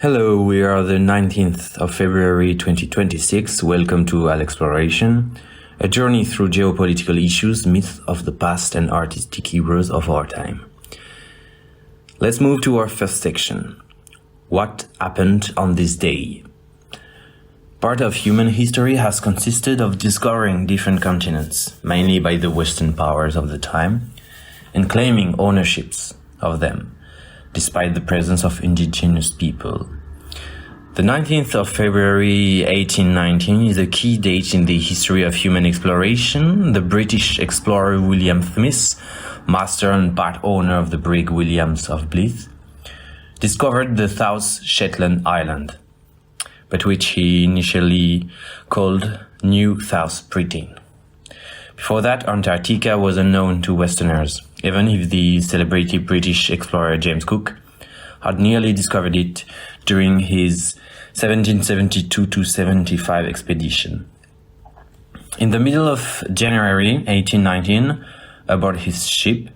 Hello, we are the 19th of February 2026. Welcome to Alexploration, a journey through geopolitical issues, myths of the past and artistic heroes of our time. Let's move to our first section. What happened on this day? Part of human history has consisted of discovering different continents, mainly by the Western powers of the time, and claiming ownerships of them, despite the presence of indigenous people. The 19th of February 1819 is a key date in the history of human exploration. The British explorer William Smith, master and part owner of the brig Williams of Blyth, discovered the South Shetland Islands, but which he initially called New South Britain. Before that, Antarctica was unknown to Westerners, even if the celebrated British explorer James Cook had nearly discovered it during his 1772-75 expedition. In the middle of January 1819, aboard his ship,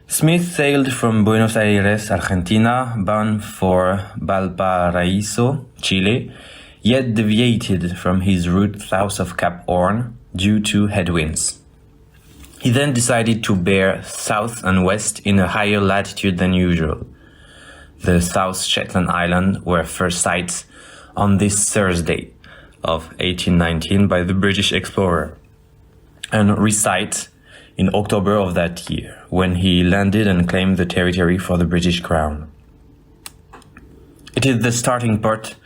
Smith sailed from Buenos Aires, Argentina, bound for Valparaiso, Chile, yet deviated from his route south of Cape Horn due to headwinds. He then decided to bear south and west in a higher latitude than usual. The South Shetland Islands were first sighted on this Thursday of 1819 by the British explorer, and re-sighted in October of that year, when he landed and claimed the territory for the British Crown. It is the starting point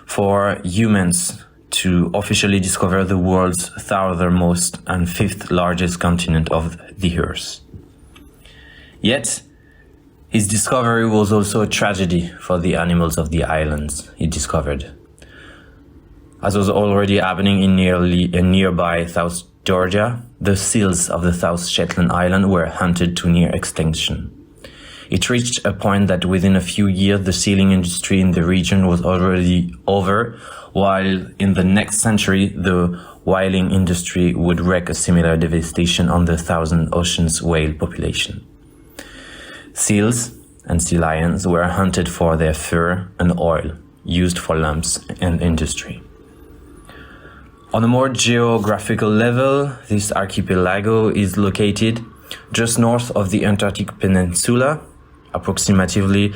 for humans to officially discover the world's southernmost and fifth largest continent of the Earth. Yet, his discovery was also a tragedy for the animals of the islands he discovered. As was already happening in nearby South Georgia, the seals of the South Shetland Islands were hunted to near extinction. It reached a point that within a few years the sealing industry in the region was already over, while in the next century the whaling industry would wreak a similar devastation on the Thousand Oceans whale population. Seals and sea lions were hunted for their fur and oil, used for lamps and industry. On a more geographical level, this archipelago is located just north of the Antarctic Peninsula, approximately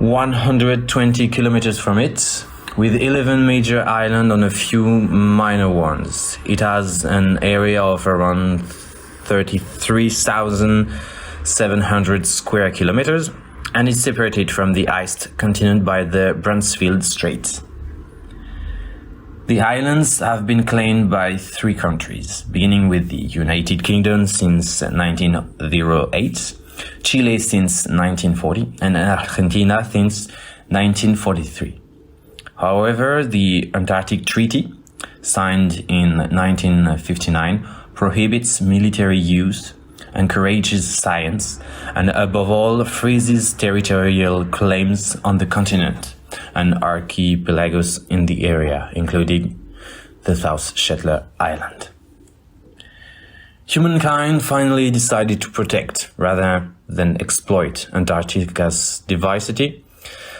120 kilometers from it, with 11 major islands and a few minor ones. It has an area of around 33,700 square kilometers and is separated from the iced continent by the Bransfield Strait. The islands have been claimed by three countries, beginning with the United Kingdom since 1908, Chile since 1940, and Argentina since 1943. However, the Antarctic Treaty, signed in 1959, prohibits military use, encourages science, and above all, freezes territorial claims on the continent and archipelagos in the area, including the South Shetland Island. Humankind finally decided to protect rather than exploit Antarctica's diversity,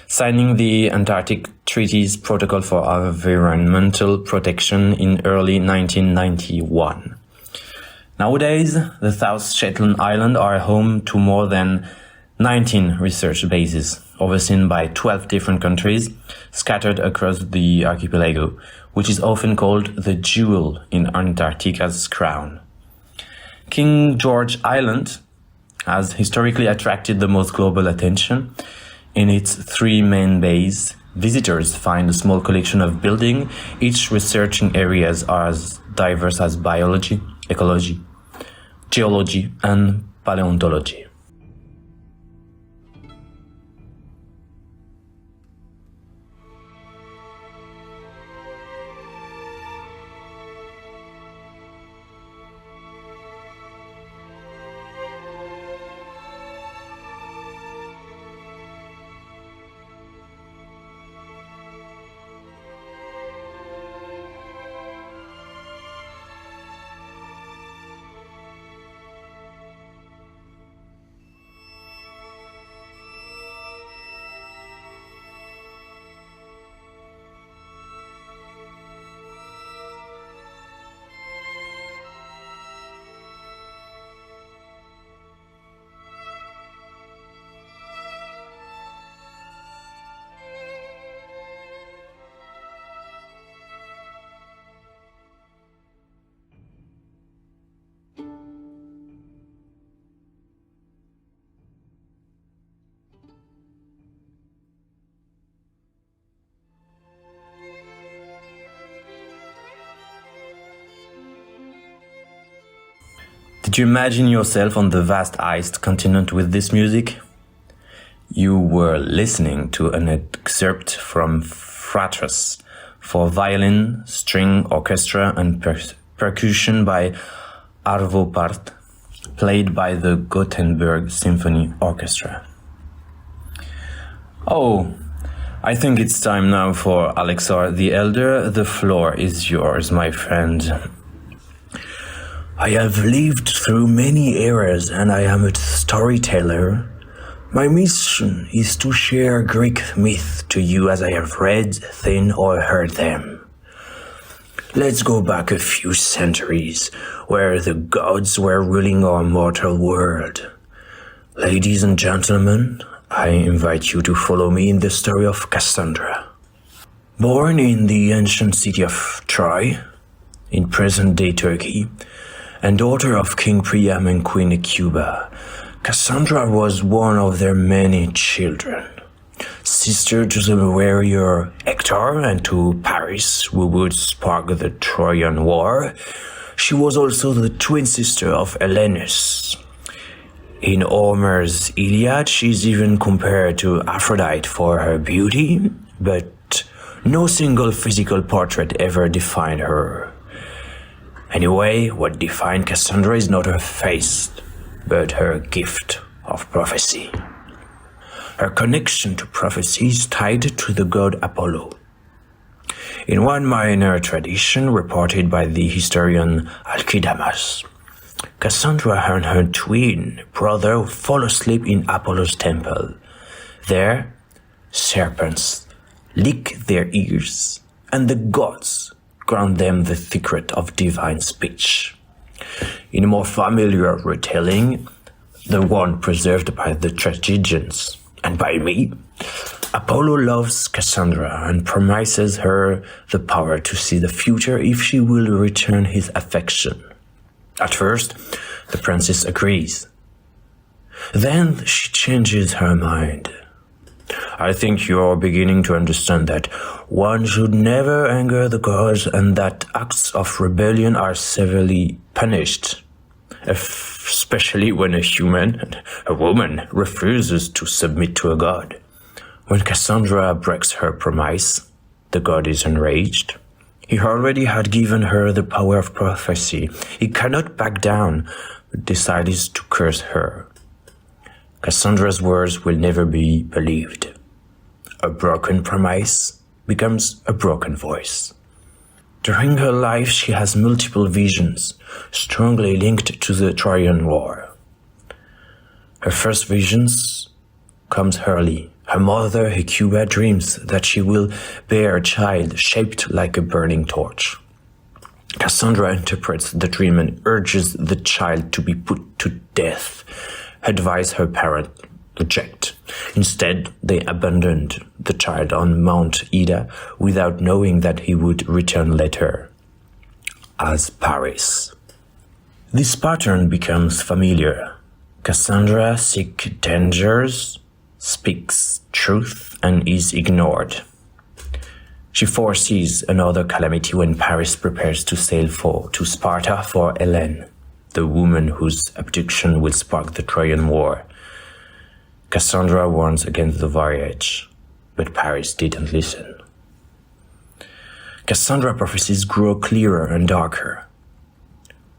signing the Antarctic Treaty's Protocol for Environmental Protection in early 1991. Nowadays, the South Shetland Islands are home to more than 19 research bases, overseen by 12 different countries, scattered across the archipelago, which is often called the jewel in Antarctica's crown. King George Island has historically attracted the most global attention. In its three main bays, visitors find a small collection of buildings, each researching areas as diverse as biology, ecology, geology, and paleontology. Did you imagine yourself on the vast iced continent with this music? You were listening to an excerpt from Fratres for violin, string orchestra and percussion by Arvo Pärt, played by the Gothenburg Symphony Orchestra. Oh, I think it's time now for Alexor the Elder. The floor is yours, my friend. I have lived through many eras and I am a storyteller. My mission is to share Greek myth to you as I have read, seen or heard them. Let's go back a few centuries where the gods were ruling our mortal world. Ladies and gentlemen, I invite you to follow me in the story of Cassandra. Born in the ancient city of Troy, in present-day Turkey, and daughter of King Priam and Queen Hecuba, Cassandra was one of their many children. Sister to the warrior Hector and to Paris, who would spark the Trojan War, she was also the twin sister of Helenus. In Homer's Iliad, she's even compared to Aphrodite for her beauty, but no single physical portrait ever defined her. Anyway, what defined Cassandra is not her face, but her gift of prophecy. Her connection to prophecy is tied to the god Apollo. In one minor tradition reported by the historian Alcidamas, Cassandra and her twin brother fall asleep in Apollo's temple. There, serpents lick their ears, and the gods grant them the secret of divine speech. In a more familiar retelling, the one preserved by the tragedians and by me, Apollo loves Cassandra and promises her the power to see the future if she will return his affection. At first, the princess agrees. Then she changes her mind. I think you're beginning to understand that one should never anger the gods and that acts of rebellion are severely punished, especially when a woman, refuses to submit to a god. When Cassandra breaks her promise, the god is enraged. He already had given her the power of prophecy. He cannot back down, but decides to curse her. Cassandra's words will never be believed. A broken promise becomes a broken voice. During her life, she has multiple visions, strongly linked to the Trojan War. Her first visions comes early. Her mother, Hecuba, dreams that she will bear a child shaped like a burning torch. Cassandra interprets the dream and urges the child to be put to death. Advise her parents reject. Instead, they abandoned the child on Mount Ida without knowing that he would return later as Paris. This pattern becomes familiar. Cassandra seeks dangers, speaks truth, and is ignored. She foresees another calamity when Paris prepares to sail to Sparta for Helen, the woman whose abduction will spark the Trojan War. Cassandra warns against the voyage, but Paris didn't listen. Cassandra prophecies grow clearer and darker.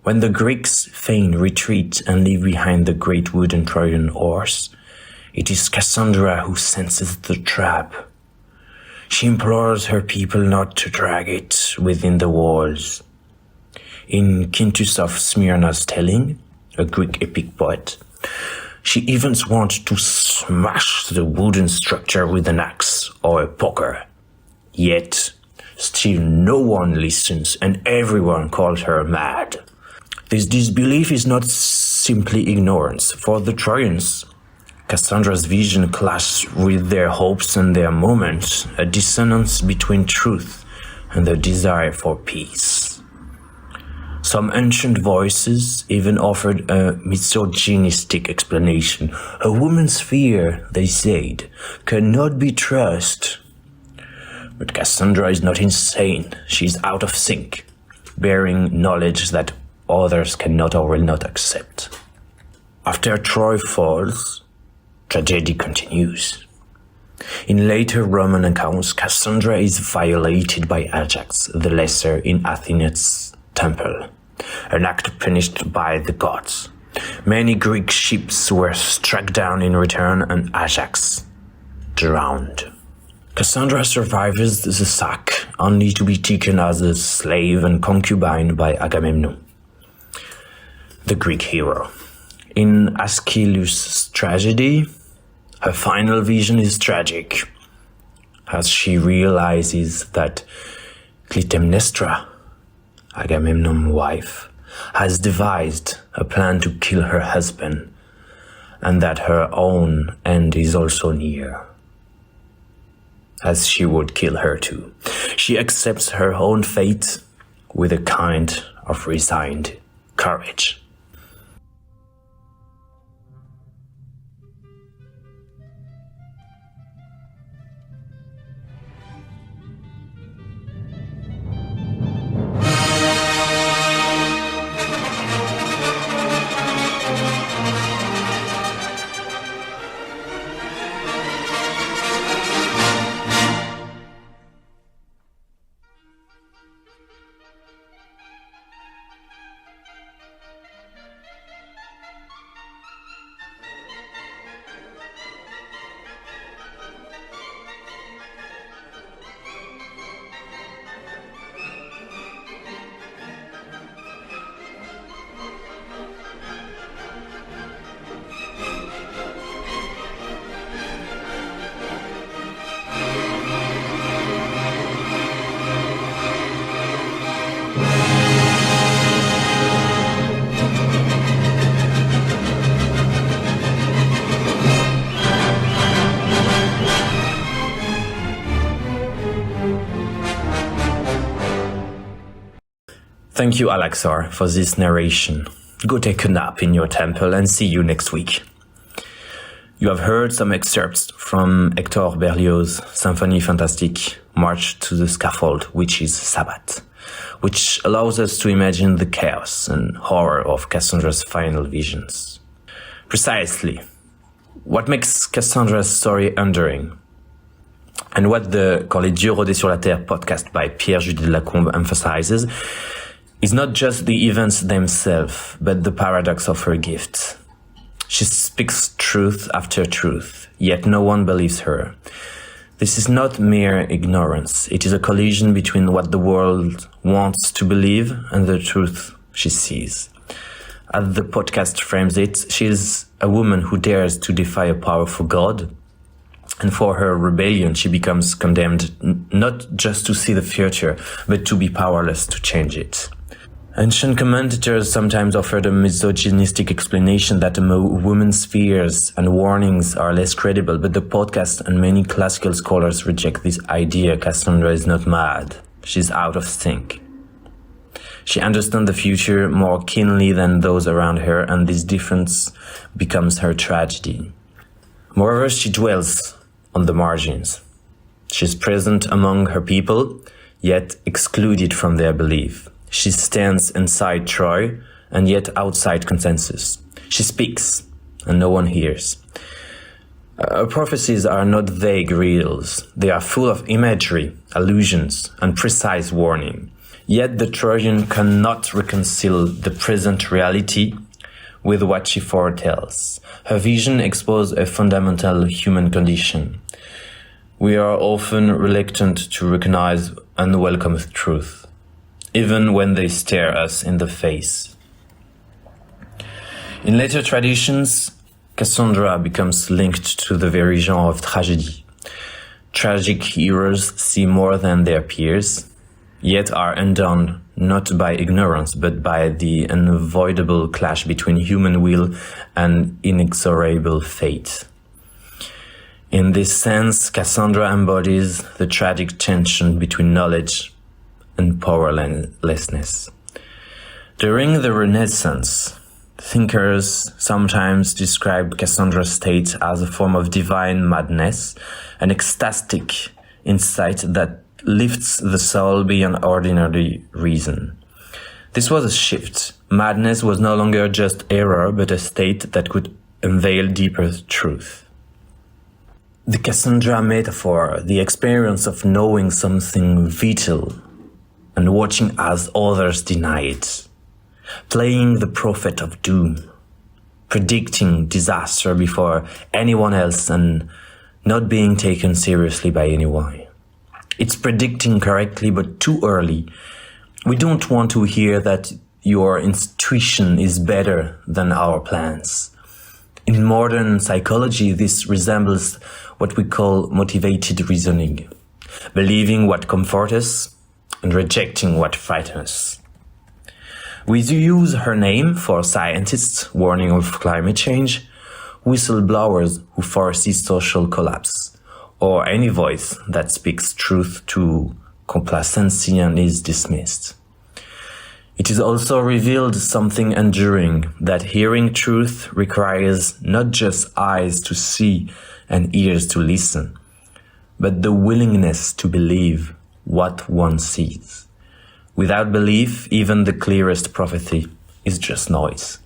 When the Greeks feign retreat and leave behind the great wooden Trojan horse, it is Cassandra who senses the trap. She implores her people not to drag it within the walls. In Quintus of Smyrna's telling, a Greek epic poet, she even wants to smash the wooden structure with an axe or a poker. Yet, still no one listens and everyone calls her mad. This disbelief is not simply ignorance. For the Trojans, Cassandra's vision clashed with their hopes and their moments, a dissonance between truth and the desire for peace. Some ancient voices even offered a misogynistic explanation. A woman's fear, they said, cannot be trusted. But Cassandra is not insane. She's out of sync, bearing knowledge that others cannot or will not accept. After Troy falls, tragedy continues. In later Roman accounts, Cassandra is violated by Ajax the Lesser in Athena's temple, an act punished by the gods. Many Greek ships were struck down in return and Ajax drowned. Cassandra survives the sack, only to be taken as a slave and concubine by Agamemnon, the Greek hero. In Aeschylus' tragedy, her final vision is tragic, as she realizes that Clytemnestra, Agamemnon's wife, has devised a plan to kill her husband, and that her own end is also near, as she would kill her too. She accepts her own fate with a kind of resigned courage. Thank you, Alexor, for this narration. Go take a nap in your temple and see you next week. You have heard some excerpts from Hector Berlioz' Symphonie Fantastique, March to the Scaffold, which is Sabbath, which allows us to imagine the chaos and horror of Cassandra's final visions. Precisely, what makes Cassandra's story enduring? And what the Quand les dieux rôdaient sur la Terre podcast by Pierre-Judy de Lacombe emphasizes is not just the events themselves, but the paradox of her gift. She speaks truth after truth, yet no one believes her. This is not mere ignorance. It is a collision between what the world wants to believe and the truth she sees. As the podcast frames it, she is a woman who dares to defy a powerful God, and for her rebellion she becomes condemned not just to see the future, but to be powerless to change it. Ancient commentators sometimes offered a misogynistic explanation that a woman's fears and warnings are less credible, but the podcast and many classical scholars reject this idea. Cassandra is not mad. She's out of sync. She understands the future more keenly than those around her, and this difference becomes her tragedy. Moreover, she dwells on the margins. She's present among her people, yet excluded from their belief. She stands inside Troy, and yet outside consensus. She speaks, and no one hears. Her prophecies are not vague riddles. They are full of imagery, allusions, and precise warning. Yet the Trojan cannot reconcile the present reality with what she foretells. Her vision exposes a fundamental human condition. We are often reluctant to recognize unwelcome truth, even when they stare us in the face. In later traditions, Cassandra becomes linked to the very genre of tragedy. Tragic heroes see more than their peers, yet are undone not by ignorance, but by the unavoidable clash between human will and inexorable fate. In this sense, Cassandra embodies the tragic tension between knowledge and powerlessness. During the Renaissance, thinkers sometimes describe Cassandra's state as a form of divine madness, an ecstatic insight that lifts the soul beyond ordinary reason. This was a shift. Madness was no longer just error, but a state that could unveil deeper truth. The Cassandra metaphor, the experience of knowing something vital and watching as others deny it, playing the prophet of doom, predicting disaster before anyone else and not being taken seriously by anyone. It's predicting correctly but too early. We don't want to hear that your intuition is better than our plans. In modern psychology, this resembles what we call motivated reasoning, believing what comforts us and rejecting what frightens us. We use her name for scientists warning of climate change, whistleblowers who foresee social collapse, or any voice that speaks truth to complacency and is dismissed. It is also revealed something enduring, that hearing truth requires not just eyes to see and ears to listen, but the willingness to believe what one sees. Without belief, even the clearest prophecy is just noise.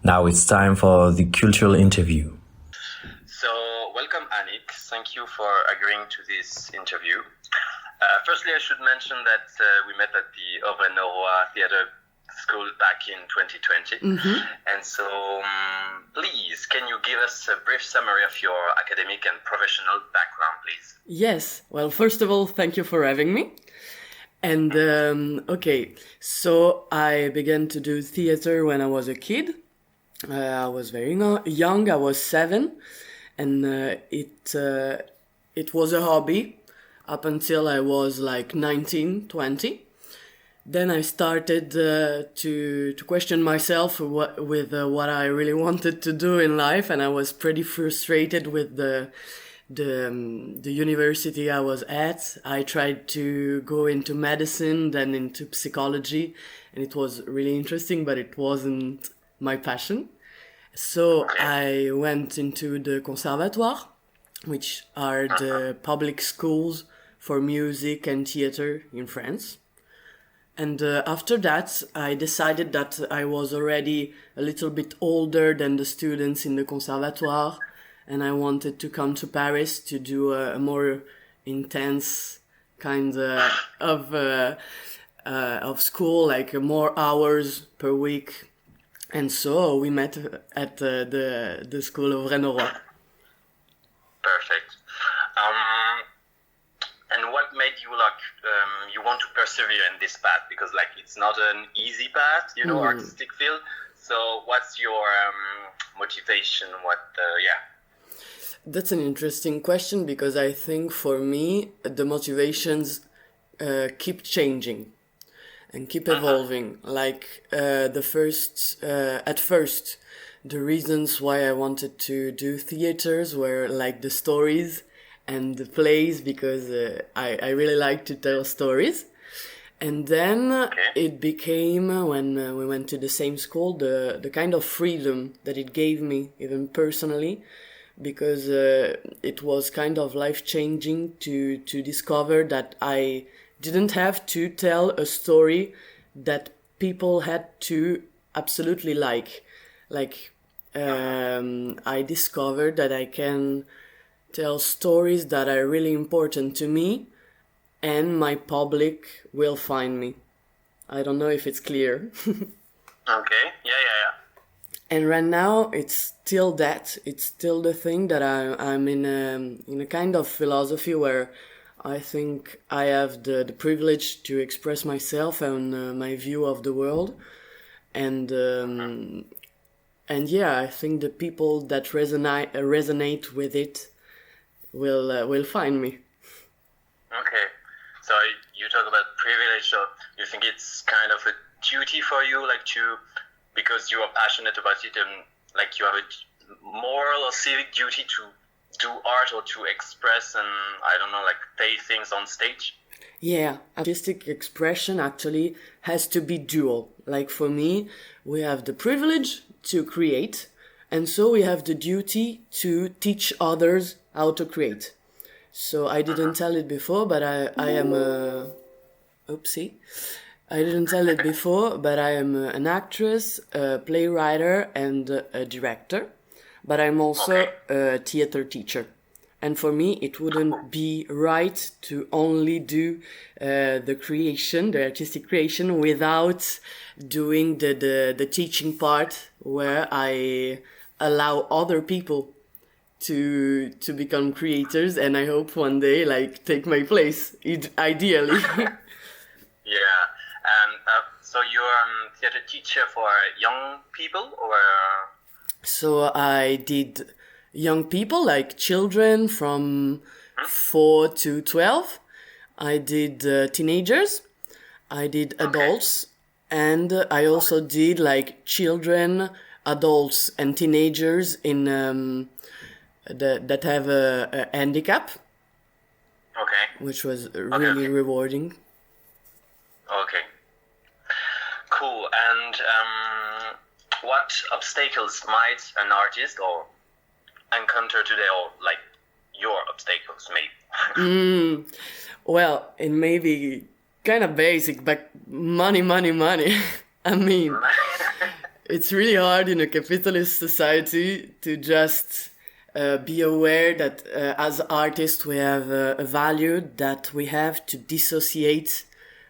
Now it's time for the cultural interview. So, welcome Annick. Thank you for agreeing to this interview. Firstly, I should mention that we met at the Esai-en-roi Theatre School back in 2020. And so, please, can you give us a brief summary of your academic and professional background, please? Yes. Well, first of all, thank you for having me. And, okay, so I began to do theater when I was a kid. I was very young, I was 7, and it was a hobby up until I was like 19, 20. Then I started to question myself with what I really wanted to do in life, and I was pretty frustrated with the university I was at. I tried to go into medicine, then into psychology, and it was really interesting, but it wasn't my passion. So I went into the conservatoire, which are the public schools for music and theater in France. And after that, I decided that I was already a little bit older than the students in the conservatoire, and I wanted to come to Paris to do a more intense kind of school, like more hours per week. And so we met at the school of Esai-en-roi. Perfect. And what made you you want to persevere in this path? Because it's not an easy path, artistic field. So what's your motivation? That's an interesting question, because I think for me the motivations keep changing and keep evolving. At first, the reasons why I wanted to do theaters were like the stories and the plays, because I really like to tell stories. And then it became, when we went to the same school, the kind of freedom that it gave me, even personally, because it was kind of life-changing to discover that I didn't have to tell a story that people had to absolutely like. I discovered that I can tell stories that are really important to me, and my public will find me. I don't know if it's clear. Okay. Yeah. And right now, it's still that. It's still the thing that I'm in a kind of philosophy where I think I have the privilege to express myself and my view of the world. And yeah, I think the people that resonate with it will find me. Okay. So you talk about privilege. So you think it's kind of a duty for you, like because you are passionate about it, and like you have a moral or civic duty to do art or to express and I don't know, like say things on stage? Yeah, artistic expression actually has to be dual. Like for me, we have the privilege to create, and so we have the duty to teach others how to create. So I didn't tell it before, but I am a... Oopsie. I didn't tell it before, but I am an actress, a playwright, and a director. But I'm also a theater teacher. And for me, it wouldn't be right to only do the creation, the artistic creation, without doing the teaching part, where I allow other people to become creators, and I hope one day like take my place, ideally. Yeah, and so you're a theater teacher for young people, or? So I did young people, like children from 4 to 12. I did teenagers. I did adults. And I also did like children, adults, and teenagers in that have a handicap. Okay. Which was really rewarding. Okay. Cool. And what obstacles might an artist or encounter today, or like your obstacles maybe? Well, it may be kind of basic, but money. I mean, it's really hard in a capitalist society to just be aware that as artists we have a value that we have to dissociate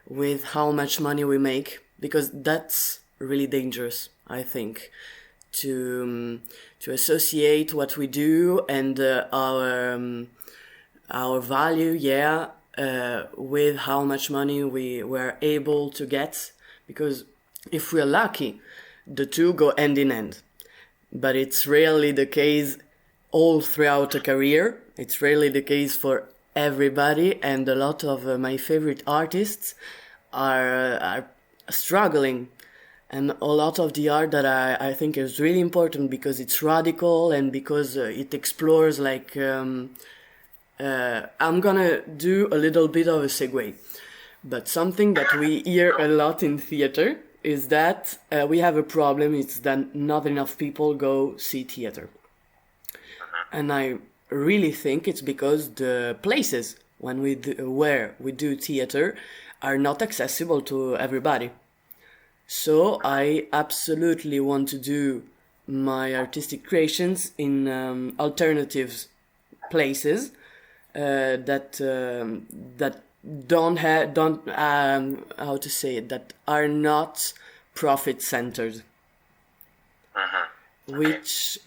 with how much money we make, because that's really dangerous, I think, to associate what we do and our value, with how much money we were able to get, because if we're lucky, the two go hand in hand. But it's rarely the case all throughout a career. It's rarely the case for everybody, and a lot of my favorite artists are struggling. And a lot of the art that I think is really important because it's radical and because it explores like... I'm gonna do a little bit of a segue. But something that we hear a lot in theater is that we have a problem. It's that not enough people go see theater. And I really think it's because the places where we do theater are not accessible to everybody. So I absolutely want to do my artistic creations in alternative places that are not profit centered, which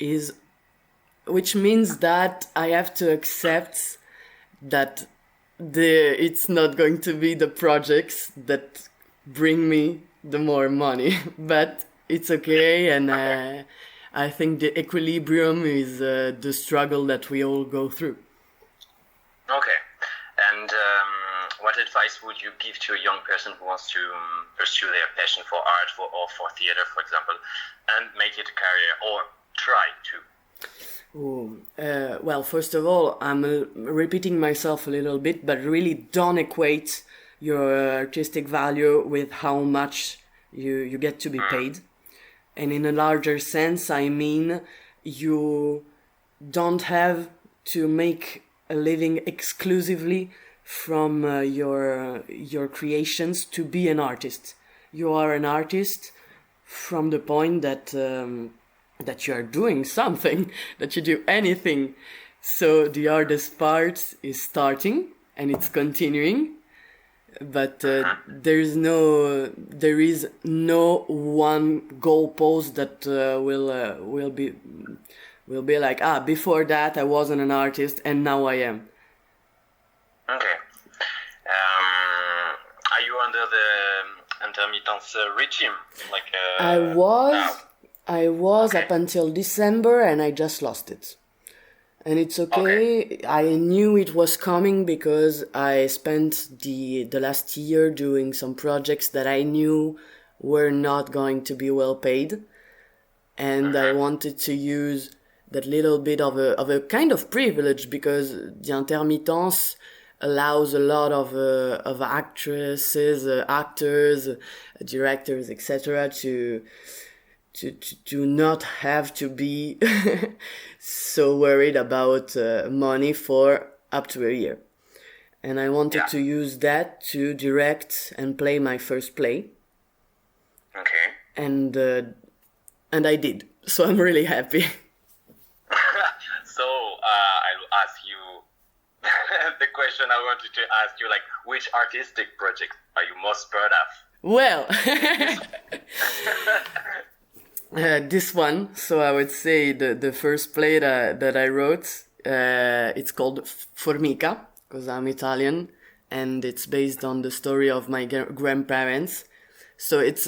means that I have to accept that it's not going to be the projects that bring me the more money, but it's okay, and I think the equilibrium is the struggle that we all go through. Okay, and what advice would you give to a young person who wants to pursue their passion for art or for theater, for example, and make it a career, or try to? Well, first of all, I'm repeating myself a little bit, but really don't equate your artistic value with how much you get to be paid. And in a larger sense, I mean, you don't have to make a living exclusively from your creations to be an artist. You are an artist from the point that you are doing something, that you do anything So the hardest part is starting, and it's continuing, but there is no one goalpost that will be like, before that I wasn't an artist and now I am. Okay. Are you under the intermittence regime? Like I was up until December, and I just lost it. And it's okay. I knew it was coming because I spent the last year doing some projects that I knew were not going to be well paid. And I wanted to use that little bit of a kind of privilege, because the intermittence allows a lot of actresses, actors, directors, etc. to not have to be so worried about money for up to a year. And I wanted to use that to direct and play my first play. Okay. And I did. So I'm really happy. So I'll ask you the question I wanted to ask you, like, which artistic project are you most proud of? Well, this one. So I would say the first play that I wrote, it's called Formica, because I'm Italian, and it's based on the story of my grandparents. So it's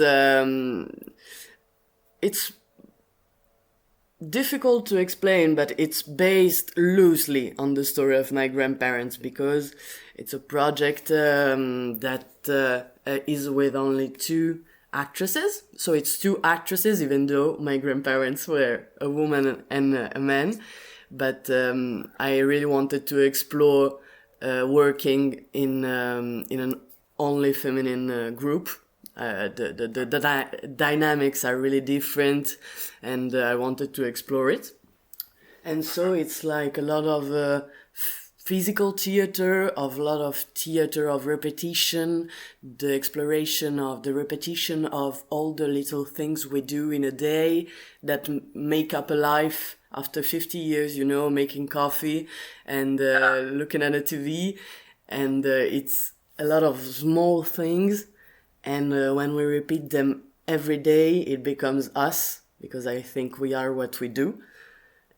difficult to explain, but it's based loosely on the story of my grandparents, because it's a project that is with only 2 actresses. So it's 2 actresses, even though my grandparents were a woman and a man. But I really wanted to explore working in an only feminine group. The dynamics are really different, and I wanted to explore it. And so it's like a lot of physical theater, a lot of theater of repetition, the exploration of the repetition of all the little things we do in a day that make up a life after 50 years, making coffee and looking at a TV. And it's a lot of small things. And when we repeat them every day, it becomes us, because I think we are what we do.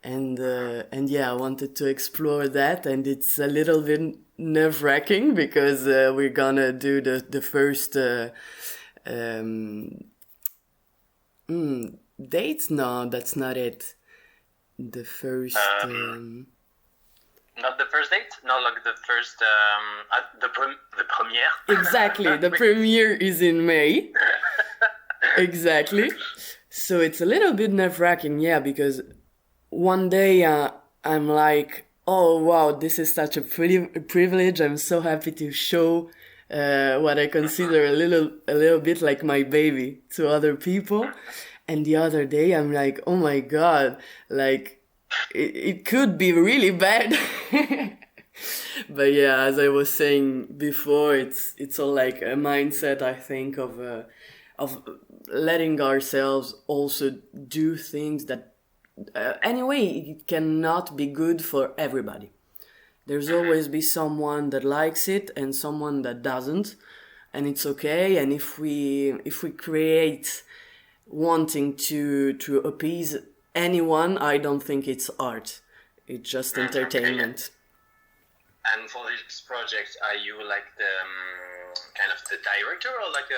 And I wanted to explore that, and it's a little bit nerve-wracking, because we're gonna do the first dates. No, that's not it. The first. Not the first date? No, like the first, the premiere? Exactly, the premiere is in May. Exactly. So it's a little bit nerve-wracking, because one day I'm like, oh wow, this is such a privilege. I'm so happy to show what I consider a little bit like my baby to other people. And the other day I'm like, oh my God, like, it could be really bad. But as I was saying before, it's all like a mindset, I think, of letting ourselves also do things that anyway, it cannot be good for everybody. There's always be someone that likes it and someone that doesn't, and it's okay. And if we create wanting to appease anyone, I don't think it's art. It's just entertainment. And for this project, are you like the kind of the director, or like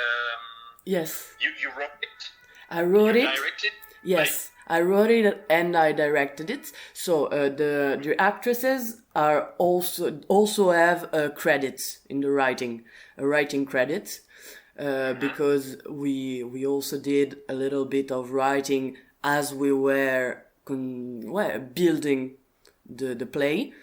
Yes. You wrote it? I wrote it. Directed? Yes, I wrote it and I directed it. So the actresses are also have credits in the writing, a writing credit, because we also did a little bit of writing as we were building the play.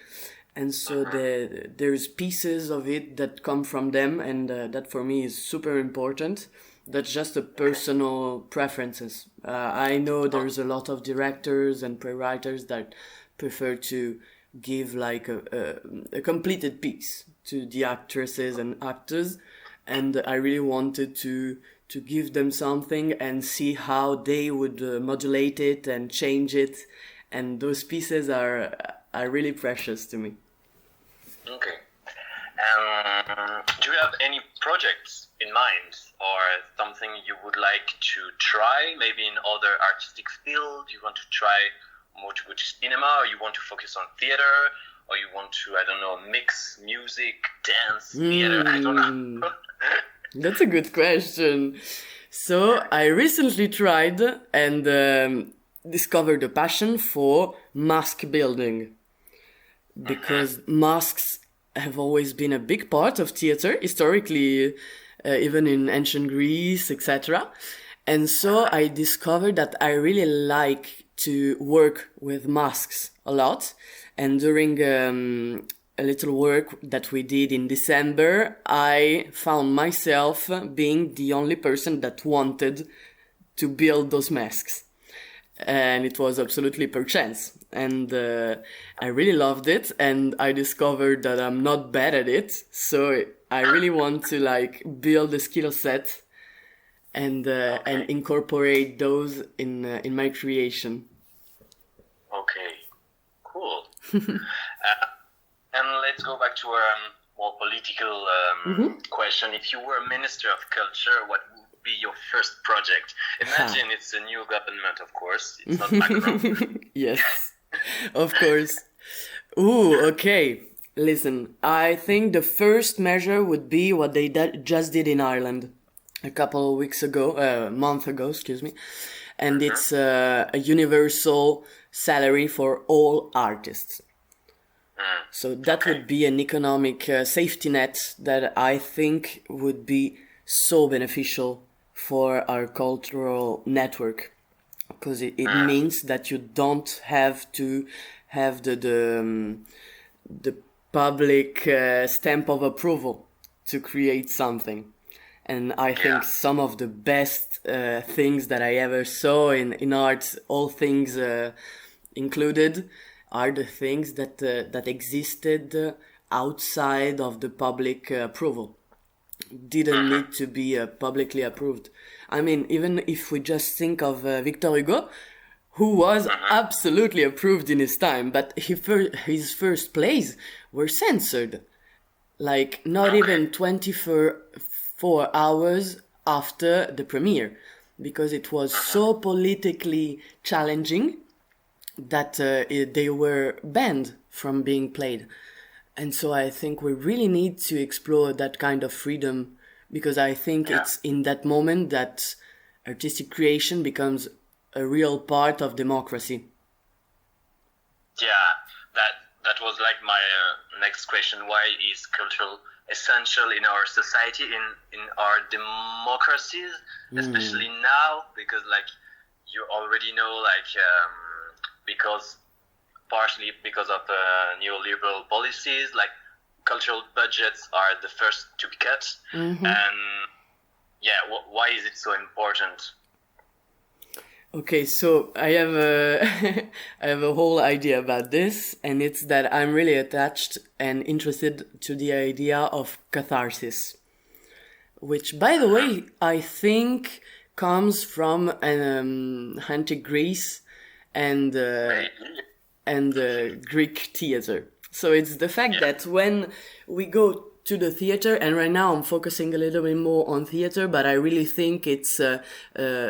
And so there's pieces of it that come from them, and that for me is super important. That's just a personal preferences. I know there's a lot of directors and playwrights that prefer to give like a completed piece to the actresses and actors, and I really wanted to give them something and see how they would modulate it and change it. And those pieces are are really precious to me. Okay. Do you have any projects in mind or something you would like to try, maybe in other artistic field? You want to try more to go to cinema, or you want to focus on theater, or you want to, I don't know, mix music, dance, theater, I don't know. That's a good question. So I recently tried and discovered a passion for mask building, because masks have always been a big part of theater, historically, even in ancient Greece, etc. And so I discovered that I really like to work with masks a lot. And during a little work that we did in December, I found myself being the only person that wanted to build those masks. And it was absolutely per chance. And I really loved it, and I discovered that I'm not bad at it. So I really want to like build a skill set and incorporate those in my creation. Okay, cool. And let's go back to a more political question. If you were Minister of Culture, what would be your first project? Imagine it's a new government, of course. It's not Macron. Yes, of course. Ooh, okay. Listen, I think the first measure would be what they just did in Ireland a month ago, excuse me. And it's a universal salary for all artists. So that would be an economic safety net that I think would be so beneficial for our cultural network, because it means that you don't have to have the public stamp of approval to create something. And I think some of the best things that I ever saw in art, all things included, are the things that existed outside of the public approval. Didn't need to be publicly approved. I mean, even if we just think of Victor Hugo, who was absolutely approved in his time, but his first plays were censored. Like, not even 24 hours after the premiere, because it was so politically challenging that they were banned from being played. And so I think we really need to explore that kind of freedom, because I think it's in that moment that artistic creation becomes a real part of democracy. Yeah, that was like my next question. Why is culture essential in our society, in our democracies, especially now? Because like you already know, like partially because of neoliberal policies, like cultural budgets are the first to be cut. And why is it so important? Okay, so I have a whole idea about this, and it's that I'm really attached and interested to the idea of catharsis, which, by the way, I think comes from antique Greece and Greek theater. So it's the fact that when we go to the theater, and right now I'm focusing a little bit more on theater, but I really think it's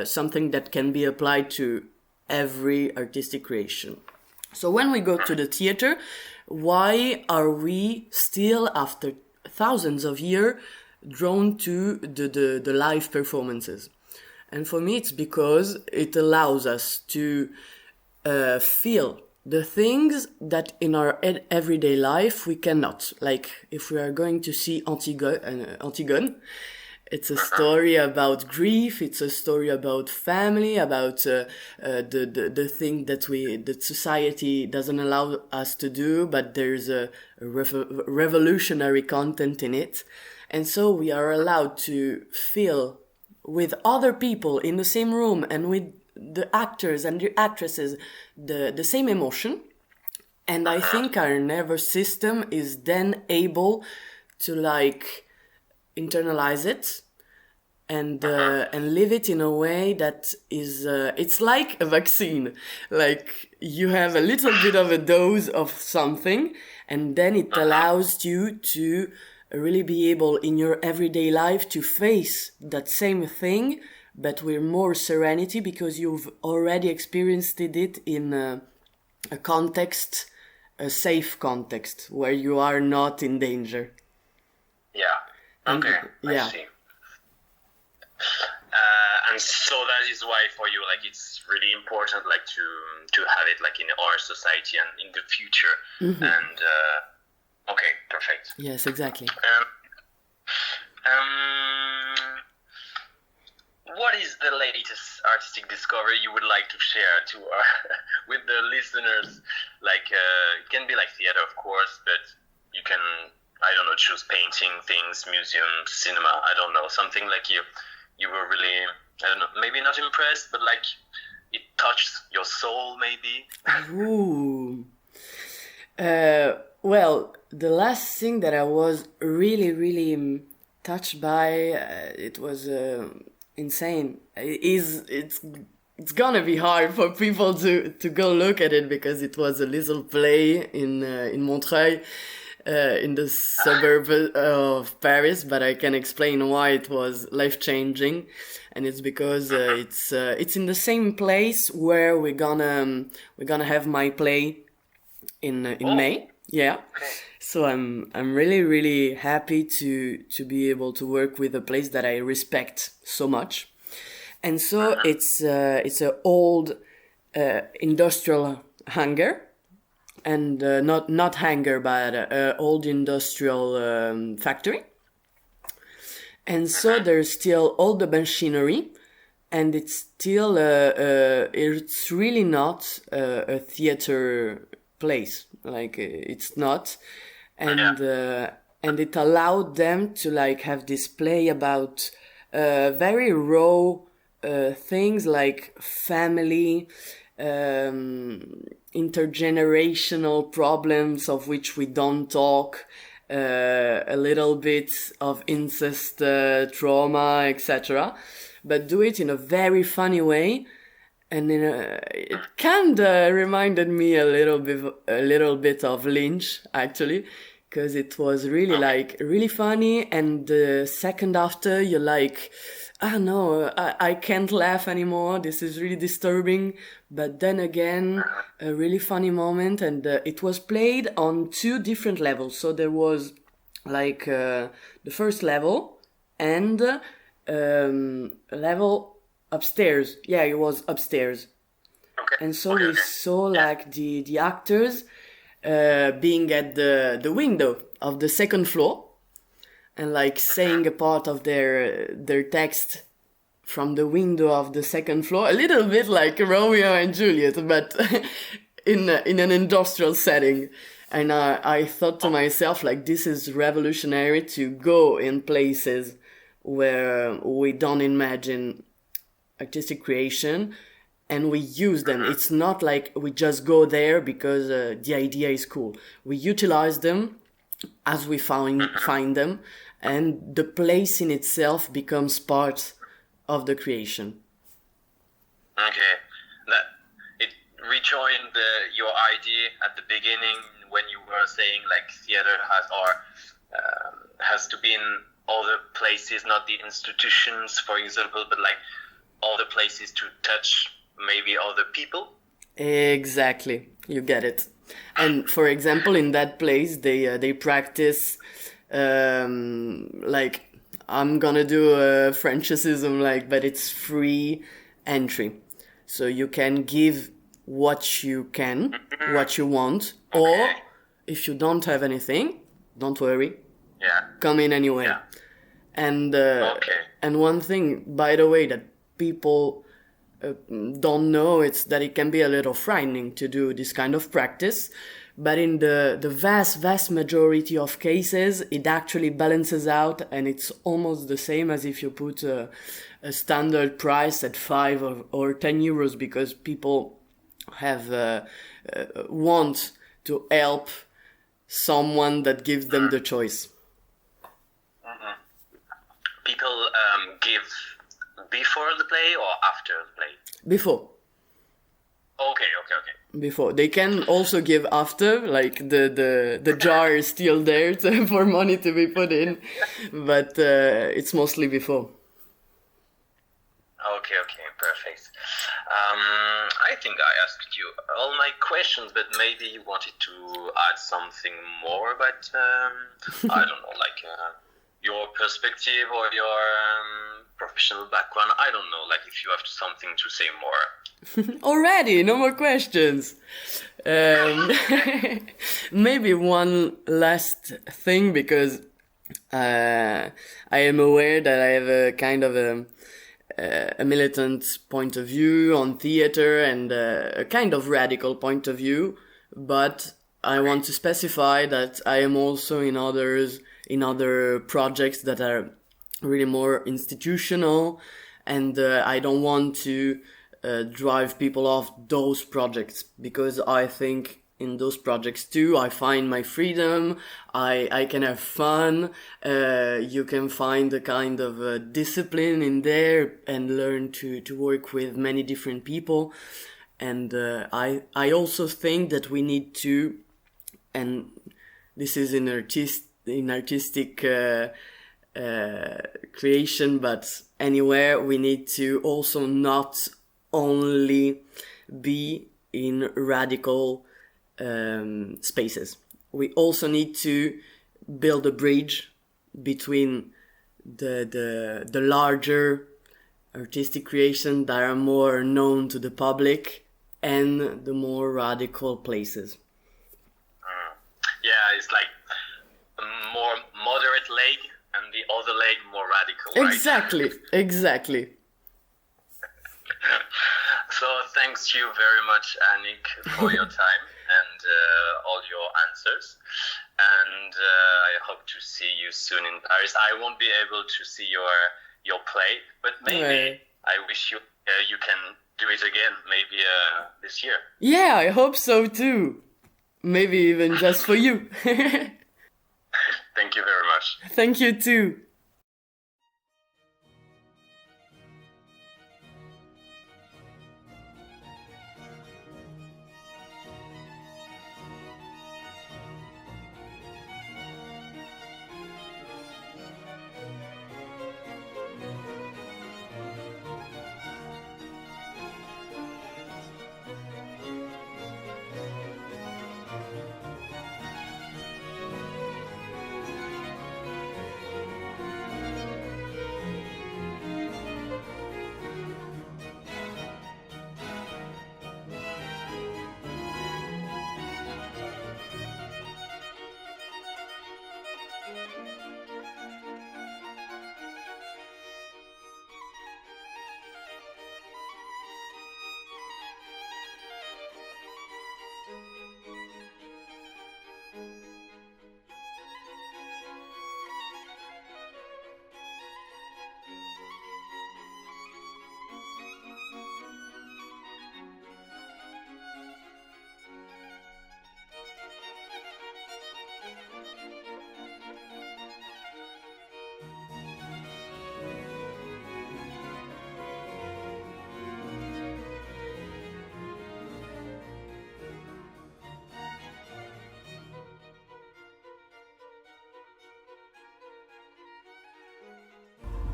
something that can be applied to every artistic creation. So when we go to the theater, why are we still, after thousands of years, drawn to the live performances? And for me, it's because it allows us to feel the things that in our everyday life we cannot. Like if we are going to see Antigone, it's a story about grief, it's a story about family, about the thing that society doesn't allow us to do, but there's a revolutionary content in it. And so we are allowed to feel with other people in the same room and with the actors and the actresses the same emotion. And I think our nervous system is then able to like internalize it and live it in a way that is it's like a vaccine. Like you have a little bit of a dose of something, and then it allows you to really be able in your everyday life to face that same thing, but with more serenity, because you've already experienced it in a context, a safe context where you are not in danger. Yeah. Okay. Yeah. I see. And so that is why for you, like, it's really important, like, to have it, like, in our society and in the future. And okay, perfect. Yes, exactly. What is the latest artistic discovery you would like to share to with the listeners? Like, it can be like theater, of course, but you can, I don't know, choose painting, things, museums, cinema. I don't know, something like you were really, I don't know, maybe not impressed, but like it touched your soul, maybe. Ooh. Well, the last thing that I was really touched by, it was insane. It's gonna be hard for people to go look at it, because it was a little play in Montreuil, in the suburb of Paris, but I can explain why it was life-changing. And it's because it's in the same place where we're gonna have my play in May. Yeah. So I'm really happy to be able to work with a place that I respect so much. And so it's an old industrial hangar, and not hangar, but old industrial factory. And so there's still all the machinery, and it's still it's really not a theater place. Like it's not, and it allowed them to like have this play about very raw things like family, intergenerational problems of which we don't talk, a little bit of incest, trauma, etc. But do it in a very funny way. And it kind of reminded me a little bit of Lynch, actually, because it was really like really funny. And the second after, you're like, no, I can't laugh anymore. This is really disturbing. But then again, a really funny moment, and it was played on 2 different levels. So there was like the first level and level upstairs. Yeah, it was upstairs. Okay. And so we saw like the actors being at the window of the second floor, and like saying a part of their text from the window of the second floor, a little bit like Romeo and Juliet, but in an industrial setting. And I thought to myself, like, this is revolutionary, to go in places where we don't imagine artistic creation, and we use them. It's not like we just go there because the idea is cool. We utilize them as we find them, and the place in itself becomes part of the creation. Okay, that it rejoined your idea at the beginning when you were saying like theater has to be in other places, not the institutions, for example, but like other places to touch maybe other people. Exactly, you get it. And for example, in that place, they practice like, I'm gonna do a Frenchism, like, but it's free entry, so you can give what you want, or if you don't have anything, don't worry, come in anyway. And and one thing, by the way, that people don't know, it's that it can be a little frightening to do this kind of practice, but in the vast majority of cases, it actually balances out, and it's almost the same as if you put a standard price at 5 or 10 euros, because people have want to help someone that gives them the choice. People give before the play or after the play? Before. Okay. Before. They can also give after, like the jar is still there for money to be put in, but it's mostly before. Okay, perfect. I think I asked you all my questions, but maybe you wanted to add something more, but I don't know, like your perspective or your professional background. I don't know, like if you have something to say more. Already, no more questions. Maybe one last thing, because I am aware that I have a kind of a militant point of view on theater and a kind of radical point of view, but I want to specify that I am also in other projects that are really more institutional, and I don't want to drive people off those projects, because I think in those projects too I find my freedom, I can have fun, you can find a kind of discipline in there and learn to work with many different people. And I also think that we need to, and this is in artistic creation, but anywhere we need to also not only be in radical spaces. We also need to build a bridge between the larger artistic creation that are more known to the public and the more radical places. Yeah, it's like a more moderate leg and the other leg more radical, right? Exactly. So thanks you very much, Annick, for your time and all your answers. And I hope to see you soon in Paris. I won't be able to see your play, but maybe I wish you can do it again, maybe this year. Yeah, I hope so too. Maybe even just for you. Thank you very much. Thank you too.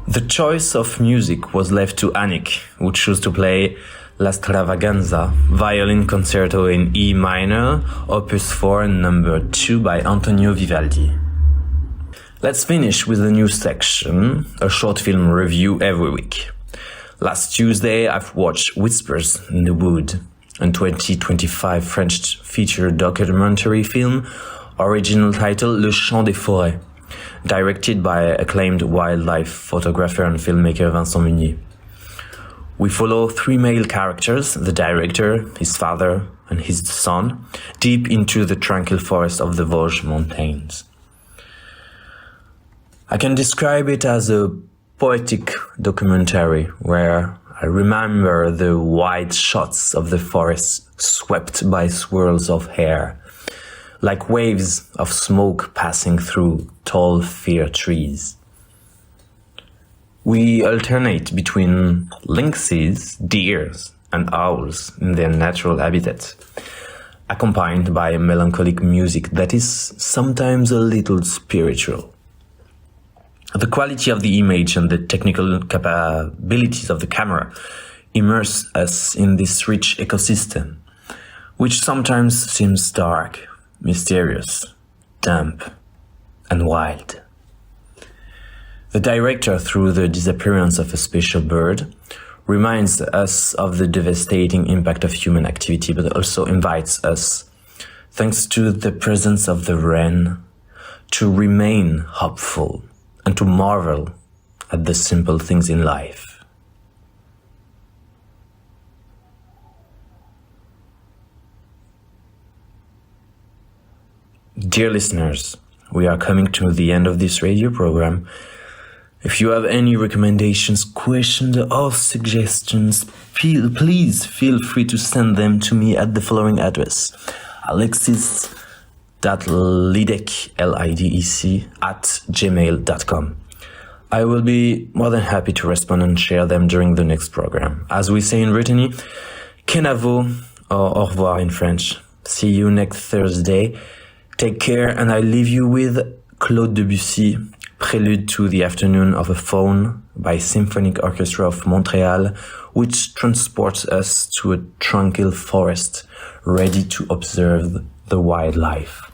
The choice of music was left to Annick, who chose to play La Stravaganza, violin concerto in E minor, opus 4, number 2 by Antonio Vivaldi. Let's finish with a new section, a short film review every week. Last Tuesday, I've watched Whispers in the Wood, a 2025 French feature documentary film, original title Le Chant des Forêts, directed by acclaimed wildlife photographer and filmmaker Vincent Munier. We follow three male characters, the director, his father, and his son, deep into the tranquil forest of the Vosges mountains. I can describe it as a poetic documentary where I remember the wide shots of the forest swept by swirls of hair, like waves of smoke passing through tall fir trees. We alternate between lynxes, deers, and owls in their natural habitats, accompanied by melancholic music that is sometimes a little spiritual. The quality of the image and the technical capabilities of the camera immerse us in this rich ecosystem, which sometimes seems dark, mysterious, damp, and wild. The director, through the disappearance of a special bird, reminds us of the devastating impact of human activity, but also invites us, thanks to the presence of the wren, to remain hopeful and to marvel at the simple things in life. Dear listeners, we are coming to the end of this radio program. If you have any recommendations, questions, or suggestions, please feel free to send them to me at the following address: alexis.lidec, Lidec, @gmail.com. I will be more than happy to respond and share them during the next program. As we say in Brittany, kenavo, or au revoir in French. See you next Thursday. Take care, and I leave you with Claude Debussy, Prelude to the Afternoon of a Faun by Symphonic Orchestra of Montreal, which transports us to a tranquil forest ready to observe the wildlife.